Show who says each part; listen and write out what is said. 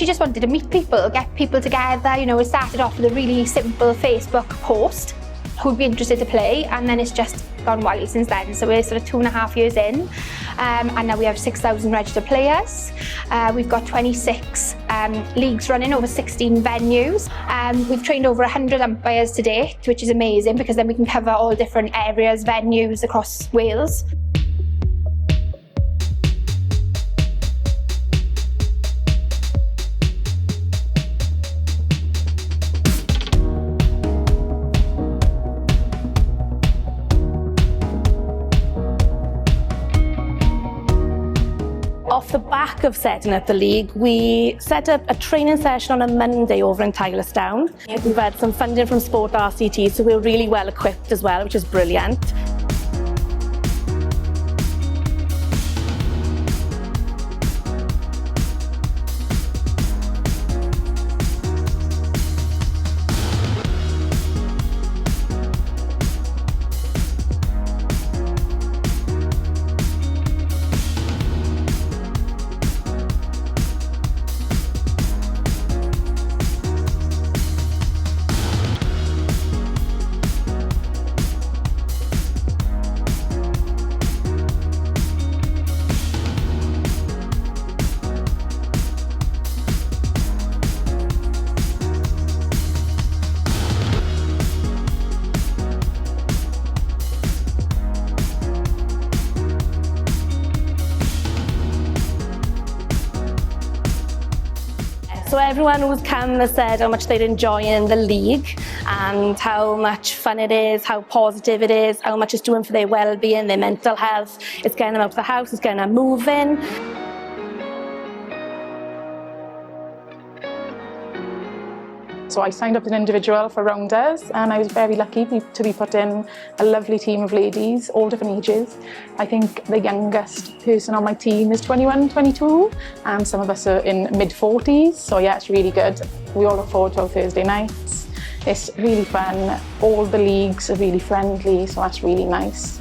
Speaker 1: she just wanted to meet people, get people together. You know, it started off with a really simple Facebook post, who'd be interested to play, and then it's just gone wild since then. So we're sort of 2.5 years in, and now we have 6,000 registered players. We've got 26 leagues running, over 16 venues. We've trained over 100 umpires to date, which is amazing because then we can cover all different areas, venues across Wales.
Speaker 2: Off the back of setting up the league, we set up a training session on a Monday over in Tylerstown. We've had some funding from Sport RCT, so we're really well equipped as well, which is brilliant. So everyone who's come has said how much they're enjoying the league and how much fun it is, how positive it is, how much it's doing for their well-being, their mental health. It's getting them out of the house, it's getting them moving.
Speaker 3: So I signed up as an individual for Rounders, and I was very lucky to be put in a lovely team of ladies, all different ages. I think the youngest person on my team is 21, 22, and some of us are in mid-40s, so yeah, it's really good. We all look forward to our Thursday nights. It's really fun. All the leagues are really friendly, so that's really nice.